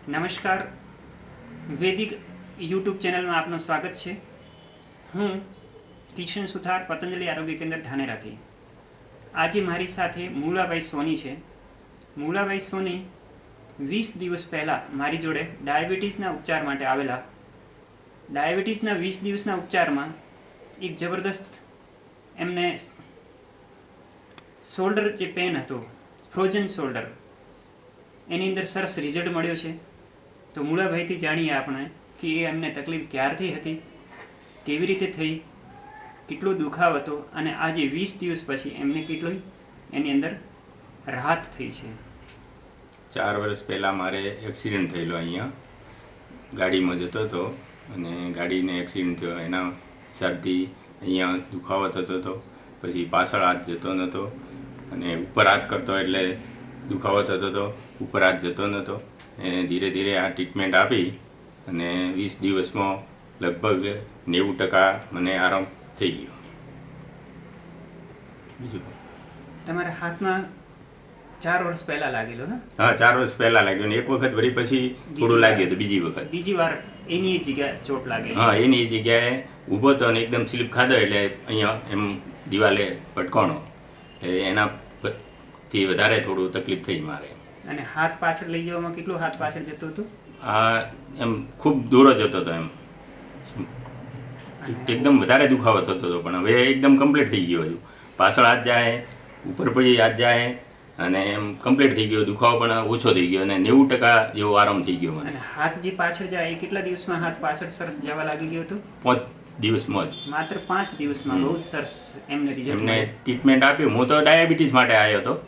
નમસ્કાર, વૈદિક યુટ્યુબ ચેનલમાં આપનું સ્વાગત છે. હું કિશન સુથાર, પતંજલિ આરોગ્ય કેન્દ્ર ધાનેરાથી. આજે મારી સાથે મૂલાભાઈ સોની છે. મૂલાભાઈ સોની 20 દિવસ પહેલાં મારી જોડે ડાયાબિટીસના ઉપચાર માટે આવેલા. ડાયાબિટીસના 20 દિવસના ઉપચારમાં એક જબરદસ્ત એમને શોલ્ડર જે પેન હતો, ફ્રોઝન શોલ્ડર, એની અંદર સરસ રિઝલ્ટ મળ્યો છે. તો મૂળાભાઈથી જાણીએ આપણે કે એ એમને તકલીફ ક્યારથી હતી, કેવી રીતે થઈ, કેટલો દુખાવ હતો અને આજે 20 દિવસ પછી એમને કેટલું એની અંદર રાહત થઈ છે. 4 વર્ષ પહેલાં મારે એક્સિડન્ટ થયેલો. અહીંયા ગાડીમાં જતો હતો અને ગાડીને એક્સિડન્ટ થયો. એના હિસાબથી અહીંયા દુખાવો થતો હતો. પછી પાછળ હાથ જતો નહોતો અને ઉપર હાથ કરતો એટલે દુખાવો થતો હતો. ઉપર હાથ જતો નહોતો. એને ધીરે ધીરે આ ટ્રીટમેન્ટ આપી અને 20 દિવસમાં લગભગ 90% મને આરામ થઈ ગયો. બીજું તમારા હાથમાં 4 વર્ષ પહેલા લાગેલો ને? હા, 4 વર્ષ પહેલાં લાગ્યો ને એક વખત વળી પછી થોડું લાગ્યું હતું. બીજી વાર એની જગ્યાએ ચોટ લાગે? હા, એની જગ્યાએ ઊભો હતો અને એકદમ સ્લીપ ખાધો એટલે અહીંયા એમ દિવાલે પટકાણો એટલે એનાથી વધારે થોડું તકલીફ થઈ મારે. અને હાથ પાછળ લઈ જવામાં કેટલું હાથ પાછળ જતું હતું? આ એમ ખૂબ દૂર જતો હતો. એમ એકદમ વધારે દુખાવો થતો હતો પણ હવે એકદમ કમ્પ્લીટ થઈ ગયો. હજુ પાછળ હાથ જાય, ઉપર પડી હાથ જાય અને એમ કમ્પ્લીટ થઈ ગયો. દુખાવો પણ ઓછો થઈ ગયો અને 90% જેવો આરામ થઈ ગયો મને. અને હાથ જે પાછળ જાય એ કેટલા દિવસમાં હાથ પાછળ સરસ જવા લાગી ગયો હતો? 5 દિવસમાં જ. માત્ર 5 દિવસમાં બહુ સરસ એમને રિઝલ્ટ. એમને ટ્રીટમેન્ટ આપ્યું. હું તો ડાયાબિટીસ માટે આવ્યો હતો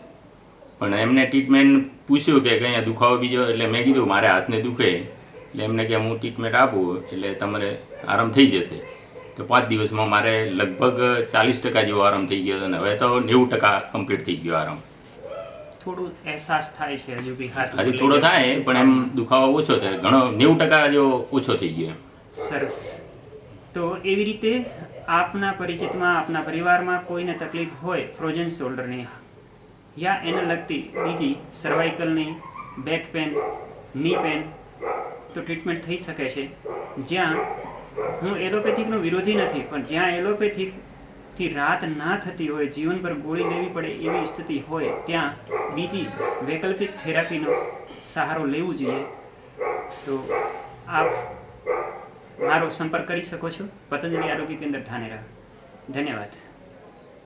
પણ એમને ટ્રીટમેન્ટ પૂછ્યું કે અહીંયા દુખાવો બીજો, એટલે મેં કીધું મારે હાથને દુખે એટલે એમને કે હું ટ્રીટમેન્ટ આપું એટલે તમારે આરામ થઈ જશે. તો 5 દિવસમાં મારે લગભગ 40% જેવો આરામ થઈ ગયો હતો અને હવે તો 90% કમ્પ્લીટ થઈ ગયો આરામ. થોડું અહેસાસ થાય છે હજુ બી હાથ? હજી થોડો થાય પણ એમ દુખાવો ઓછો થાય, ઘણો 90% જેવો ઓછો થઈ ગયો. સરસ. તો એવી રીતે આપના પરિચિતમાં, આપના પરિવારમાં કોઈને તકલીફ હોય ફ્રોઝન શોલ્ડરની યા એને લગતી બીજી સર્વાઇકલની, બેક પેન, ની પેન, તો ટ્રીટમેન્ટ થઈ શકે છે. જ્યાં હું એલોપેથિકનો વિરોધી નથી પણ જ્યાં એલોપેથિકથી રાહત ના થતી હોય, જીવન પર ગોળી લેવી પડે એવી સ્થિતિ હોય, ત્યાં બીજી વૈકલ્પિક થેરાપીનો સહારો લેવો જોઈએ. તો આપ મારો સંપર્ક કરી શકો છો. પતંજલિ આરોગ્ય કેન્દ્ર ધાનેરા. ધન્યવાદ.